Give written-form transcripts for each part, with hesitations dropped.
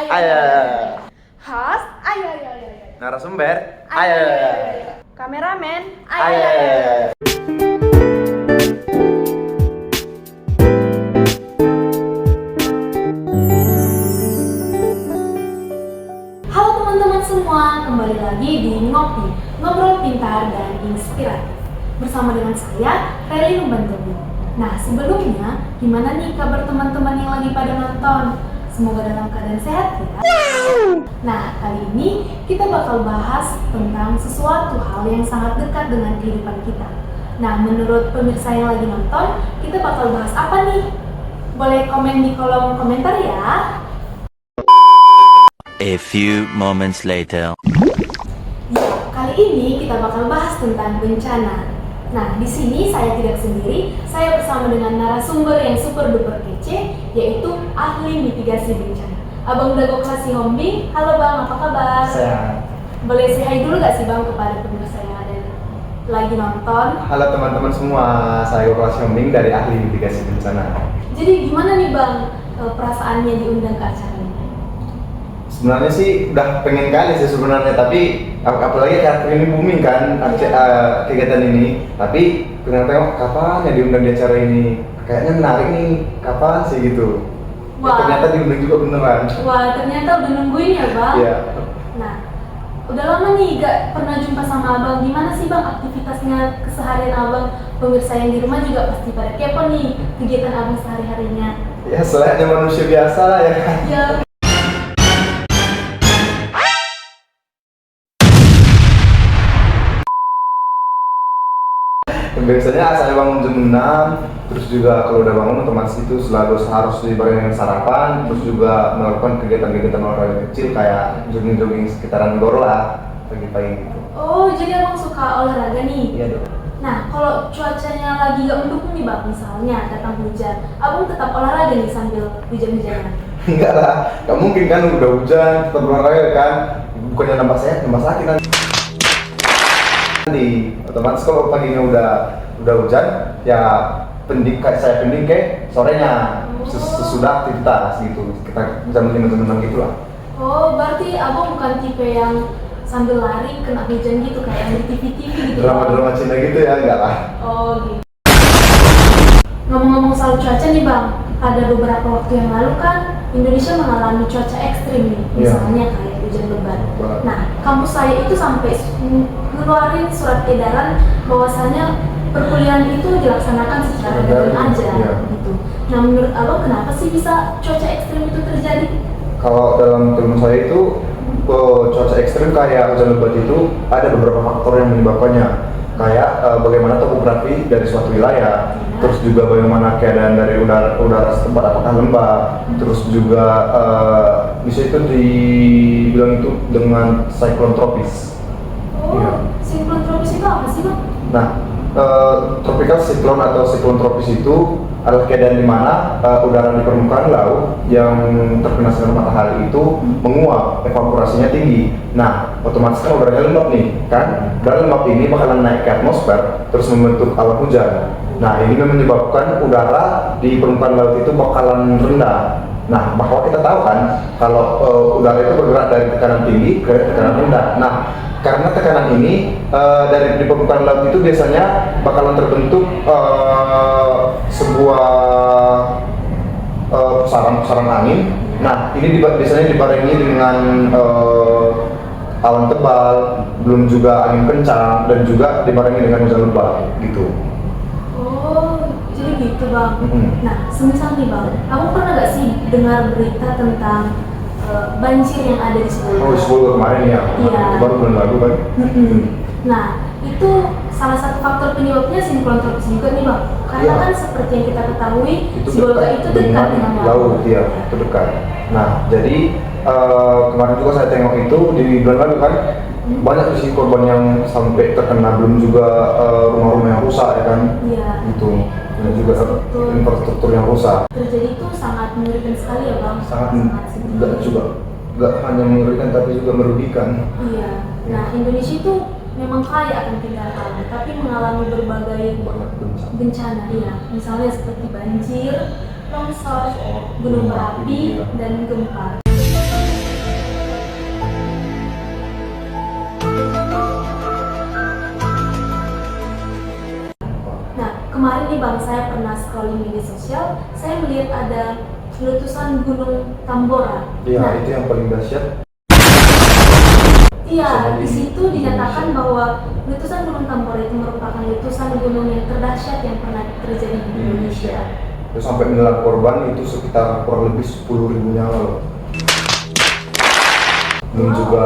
Ayo. Host, ayo. Narasumber, ayo. Kameramen, Ayo. Halo teman-teman semua, kembali lagi di Ngopi, Ngobrol Pintar dan Inspiratif. Bersama dengan saya, Reli Lumbantobi. Nah, sebelumnya, gimana nih kabar teman-teman yang lagi pada nonton? Semoga dalam keadaan sehat ya. Nah, kali ini kita bakal bahas tentang sesuatu hal yang sangat dekat dengan kehidupan kita. Nah, menurut pemirsa yang lagi nonton, kita bakal bahas apa nih? Boleh komen di kolom komentar ya. A few moments later. Ya, kali ini kita bakal bahas tentang bencana. Nah, di sini saya tidak sendiri, saya bersama dengan narasumber yang super duper kece, yaitu ahli mitigasi bencana. Abang Dago Klasi Hombing, halo Bang, apa kabar? Sehat. Boleh say hi dulu gak sih Bang kepada pemirsa yang ada lagi nonton? Halo teman-teman semua, saya Goklas Yombing dari Ahli Mitigasi Bencana. Jadi gimana nih Bang perasaannya diundang ke acara ini? Sebenarnya sih udah pengen kali sih sebenarnya, tapi apalagi karena ini booming kan kegiatan ini. Tapi ternyata kapan ya diundang di acara ini? Kayaknya menarik nih, kapan sih gitu. Ya, ternyata diundang juga beneran. Wah, ternyata udah nungguin ya Bang? Iya. Nah, udah lama nih gak pernah jumpa sama Abang. Gimana sih Bang aktivitasnya keseharian Abang? Pemirsa yang di rumah juga pasti pada kepo nih kegiatan Abang sehari-harinya. Ya selayaknya manusia biasa lah ya kan. Ya. Biasanya saya bangun jam 6, terus juga kalau udah bangun otomatis itu selalu harus dibarengi dengan sarapan, terus juga melakukan kegiatan-kegiatan olahraga kecil kayak jogging-jogging sekitaran Gor lah pagi-pagi gitu. Oh, jadi Abang suka olahraga nih? Iya dong. Nah, kalau cuacanya lagi gak mendukung nih Bang, misalnya datang hujan, Abang tetap olahraga nih sambil hujan-hujanan? Enggak lah, gak mungkin kan udah hujan, tetap olahraga kan, bukannya nambah sehat, nambah sakit kan. Otomatis kalau paginya udah hujan, ya saya pending ke sorenya sesudah aktivitas gitu, kita bisa menenang gitu lah. Oh, berarti Abang bukan tipe yang sambil lari kena hujan gitu kayak di TV-TV gitu? Drama-drama Cina gitu ya, enggak lah. Oh gitu. Ngomong-ngomong soal cuaca nih Bang, ada beberapa waktu yang lalu kan Indonesia mengalami cuaca ekstrim nih, misalnya kayak hujan lebat. Nah, kampus saya itu sampai ngeluarin surat edaran bahwasanya perkuliahan itu dilaksanakan secara daring aja gitu. Nah, menurut Abang kenapa sih bisa cuaca ekstrim itu terjadi? Kalau dalam ilmu saya itu cuaca ekstrim kayak hujan lebat itu ada beberapa faktor yang menyebabkannya. Kayak bagaimana topografi dari suatu wilayah, terus juga bagaimana keadaan dari udara setempat, apakah lembab, terus juga bisa itu dibilang itu dengan siklon tropis. Oh, siklon tropis itu apa sih Bang? Nah, tropical cyclone atau siklon tropis itu adalah keadaan di mana udara di permukaan laut yang terkena sinar matahari itu menguap, evaporasinya tinggi. Nah, otomatis kan udaranya lembab nih, kan? Udara lembab ini bakalan naik ke atmosfer, terus membentuk awan hujan. Nah, ini menyebabkan udara di permukaan laut itu bakalan rendah. Nah, bahwa kita tahu kan, kalau udara itu bergerak dari tekanan tinggi ke tekanan rendah. Nah, karena tekanan ini dari di permukaan laut itu biasanya bakalan terbentuk sebuah pusaran angin. Nah, ini biasanya dibarengi dengan awan tebal, belum juga angin kencang, dan juga dibarengi dengan hujan lebat gitu. Oh, jadi gitu Bang. Mm-hmm. Nah, semisal nih Bang, Abang pernah gak sih dengar berita tentang banjir yang ada di Solo? Oh, Solo kemarin ya? Iya. Baru bulan lalu kan? Nah, itu salah satu faktor penyebabnya siklon tropis juga nih Bang. Karena kan seperti yang kita ketahui, Sibolga itu dekat dengan laut. Iya, itu dekat. Nah, jadi kemarin juga saya tengok itu di bulan lalu kan, banyak sih korban yang sampai terkena, belum juga rumah-rumah yang rusak ya kan? Iya. Gitu. Dan juga infrastruktur yang rusak. Terjadi itu sangat mengerikan sekali ya Bang. Sangat nggak hanya mengerikan tapi juga merugikan. Iya. Nah, Indonesia itu memang kaya akan keindahan alam, tapi mengalami berbagai bencana. Iya. Misalnya seperti banjir, longsor, gunung berapi, dan gempa. kemarin nih Bang, saya pernah scrolling media sosial, saya melihat ada letusan Gunung Tambora. Iya, Nah, itu yang paling dahsyat. iya, Sama di di situ dinyatakan Indonesia. bahwa letusan Gunung Tambora itu merupakan letusan gunung yang terdahsyat yang pernah terjadi di Indonesia. Terus sampai menelan korban itu sekitar kurang lebih 10.000 nyawa loh. Belum Wow. juga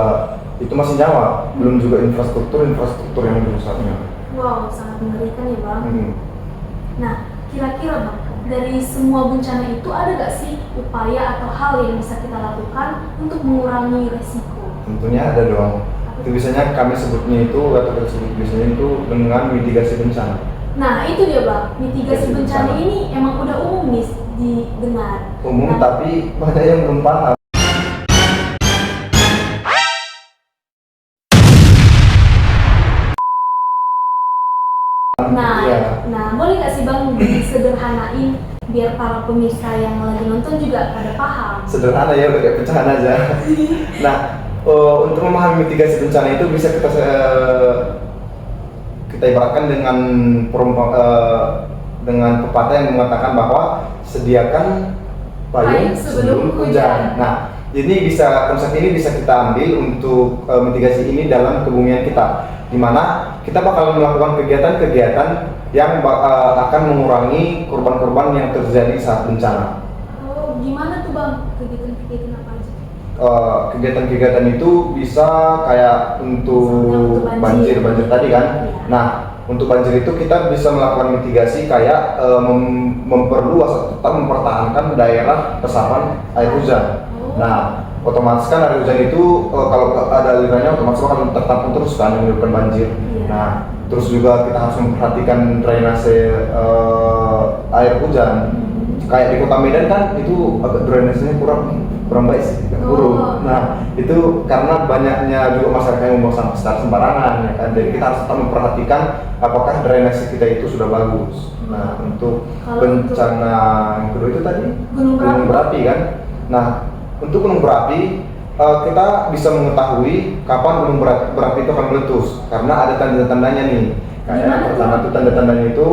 itu masih nyawa, belum juga infrastruktur yang dirusaknya. Wow, sangat mengerikan ya Bang. Hmm. Nah, kira-kira Bang, dari semua bencana itu ada gak sih upaya atau hal yang bisa kita lakukan untuk mengurangi resiko? Tentunya ada dong. Itu biasanya kami sebutnya itu atau kita sebut biasanya itu dengan mitigasi bencana. Nah, itu dia Bang, mitigasi Mitigasi bencana bencana. ini emang udah umum nih didengar. Umum Nah, tapi banyak yang belum paham. Nah, Iya. boleh nggak sih Bang disederhanain biar para pemirsa yang lagi nonton juga pada paham? Sederhana ya, udah kayak pecahan aja. Nah, untuk memahami mitigasi bencana itu bisa kita ibaratkan dengan dengan pepatah yang mengatakan bahwa sediakan payung sebelum hujan. Nah, ini konsep ini bisa kita ambil untuk mitigasi ini dalam kebumian kita, di mana kita bakal melakukan kegiatan-kegiatan yang akan mengurangi korban-korban yang terjadi saat bencana. Oh, gimana tuh Bang? Kegiatan-kegiatan apa aja? Kegiatan-kegiatan itu bisa kayak untuk Misalnya untuk banjir. banjir tadi kan. Iya. Nah, untuk banjir itu kita bisa melakukan mitigasi kayak memperluas atau tetap mempertahankan daerah resapan air hujan. Oh. Nah, otomatis kan air hujan itu kalau ada alirannya otomatis akan tertampung terus kan menyebabkan banjir. Iya. Nah, terus juga kita harus memperhatikan drainase air hujan. Kayak di Kota Medan kan itu agak drainasenya kurang baik sih, buruk. Oh. Nah, itu karena banyaknya juga masyarakat yang membuang sampah secara sembarangan ya kan. Jadi kita harus tetap memperhatikan apakah drainase kita itu sudah bagus. Nah, untuk Kalau bencana yang kedua itu tadi Gunung berapi kan. Nah, untuk gunung berapi kita bisa mengetahui kapan gunung berapi itu akan meletus karena ada tanda-tandanya nih. Gimana Kayak tuh? pertama itu tanda-tandanya itu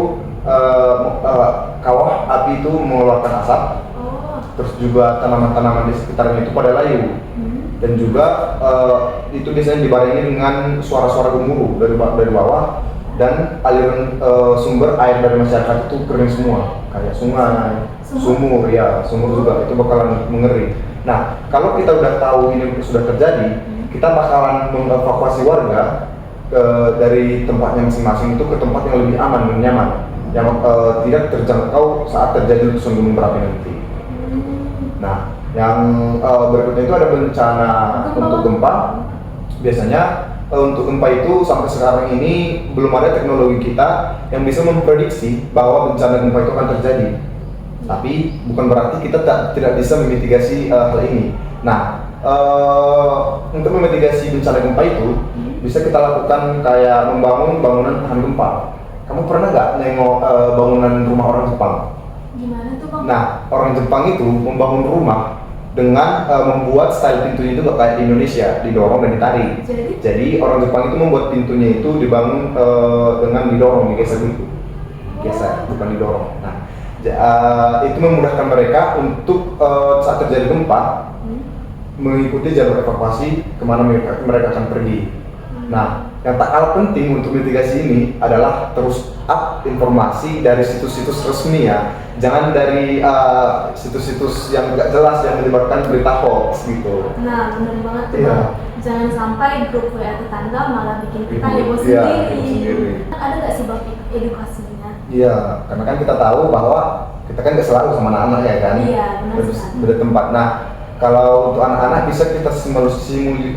kawah api itu mengeluarkan asap. Oh. Terus juga tanaman-tanaman di sekitarnya itu pada layu, dan juga itu biasanya dibarengi dengan suara-suara gemuruh dari bawah, dan aliran sumber air dari masyarakat itu kering semua, kayak sungai, sumur ya, sumur juga itu bakalan mengering. Nah, kalau kita udah tahu ini sudah terjadi, kita bakalan mengevakuasi warga dari tempatnya masing-masing itu ke tempat yang lebih aman dan nyaman, yang tidak terjangkau saat terjadi letusan gunung berapi nanti. Nah, yang berikutnya itu ada bencana untuk gempa. Biasanya untuk gempa itu sampai sekarang ini belum ada teknologi kita yang bisa memprediksi bahwa bencana gempa itu akan terjadi. Tapi bukan berarti kita tidak bisa memitigasi hal ini. Nah, untuk memitigasi bencana gempa itu bisa kita lakukan kayak membangun bangunan tahan gempa. Kamu pernah nggak nengok bangunan rumah orang Jepang? Gimana tuh Bang? Nah, orang Jepang itu membangun rumah dengan membuat style pintunya itu kayak di Indonesia, didorong dan ditarik. Jadi orang Jepang itu membuat pintunya itu dibangun dengan didorong, digeser gitu, geser bukan didorong. Nah, itu memudahkan mereka untuk saat terjadi gempa mengikuti jalur evakuasi kemana mereka akan pergi. Nah, yang tak kalah penting untuk mitigasi ini adalah terus up informasi dari situs-situs resmi ya. Jangan dari situs-situs yang nggak jelas yang menyebarkan berita hoax gitu. Nah, benar banget tuh Iya. Bang. Jangan sampai grup WA tetangga malah bikin kita heboh Iya, sendiri. Ada nggak sih Bang edukasinya? Iya, karena kan kita tahu bahwa kita kan nggak selalu sama anak-anak ya kan. Iya, benar sekali. Beda tempat. Nah, kalau untuk anak-anak bisa kita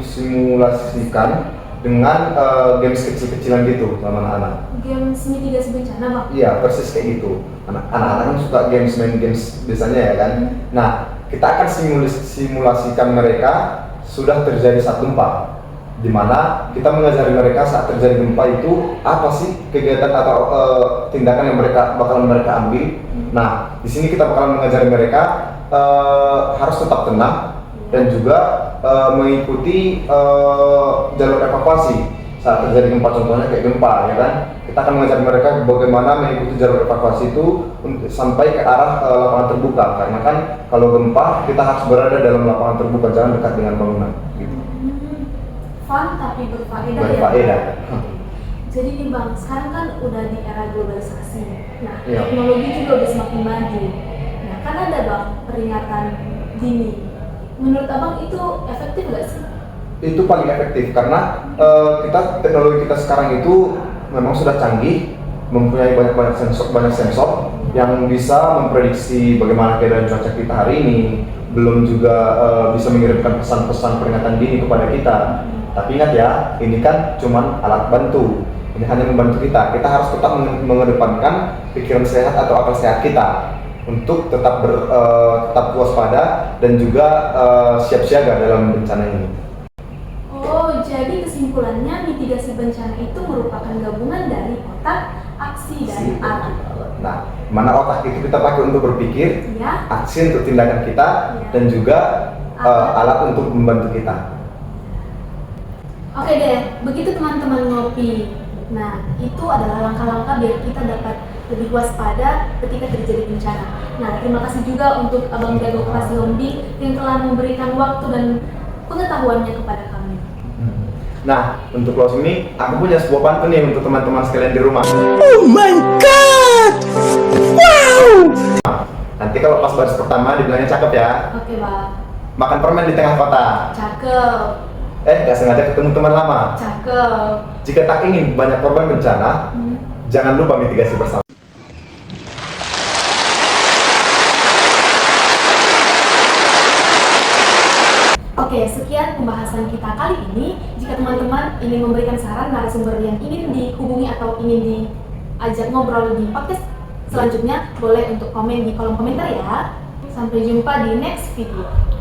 simulasikan dengan games kecil-kecilan gitu sama anak-anak. Games mitigasi bencana Bang? Iya, persis kayak gitu. Anak-anak kan suka main games biasanya ya kan. Nah, kita akan simulasikan mereka sudah terjadi saat gempa, di mana kita mengajari mereka saat terjadi gempa itu apa sih kegiatan atau tindakan yang bakalan mereka ambil. Nah, di sini kita bakalan mengajari mereka harus tetap tenang dan juga mengikuti jalur evakuasi saat terjadi gempa, contohnya kayak gempa ya kan, kita akan mengajar mereka bagaimana mengikuti jalur evakuasi itu sampai ke arah lapangan terbuka, karena kan kalau gempa kita harus berada dalam lapangan terbuka, jangan dekat dengan bangunan gitu. Fun tapi berfaedah ya. Berfaedah. Jadi nih Bang, sekarang kan udah di era globalisasi. Nah, Iya. teknologi juga udah semakin maju. Nah, kan ada Bang peringatan dini. Menurut Abang itu efektif nggak sih? Itu paling efektif karena teknologi kita sekarang itu memang sudah canggih, mempunyai banyak sensor yang bisa memprediksi bagaimana keadaan cuaca kita hari ini, belum juga bisa mengirimkan pesan-pesan peringatan dini kepada kita. Tapi ingat ya, ini kan cuma alat bantu, ini hanya membantu kita. Kita harus tetap mengedepankan pikiran sehat atau akal sehat kita untuk tetap waspada dan juga siap siaga dalam bencana ini. Oh, jadi kesimpulannya mitigasi bencana itu merupakan gabungan dari otak, aksi, dan alat. Nah, mana otak itu kita pakai untuk berpikir, Ya. aksi untuk tindakan kita, Ya. dan juga alat untuk membantu kita. Oke deh, begitu teman-teman ngopi. Nah, itu adalah langkah-langkah biar kita dapat lebih waspada ketika terjadi bencana. Nah, terima kasih juga untuk Abang Jago Kelas Hombing yang telah memberikan waktu dan pengetahuannya kepada kami. Nah, untuk close ini, aku punya sebuah pantun nih untuk teman-teman sekalian di rumah. Oh my god! Wow! Nanti kalau pas baris pertama dibilangnya cakep ya. Oke, Bang. Makan permen di tengah kota. Cakep. Gak sengaja ketemu teman lama. Cakep. Jika tak ingin banyak korban bencana, jangan lupa mitigasi bersama. Oke, sekian pembahasan kita kali ini. Jika teman-teman ingin memberikan saran narasumber yang ingin dihubungi atau ingin diajak ngobrol di podcast selanjutnya, boleh untuk komen di kolom komentar ya. Sampai jumpa di next video.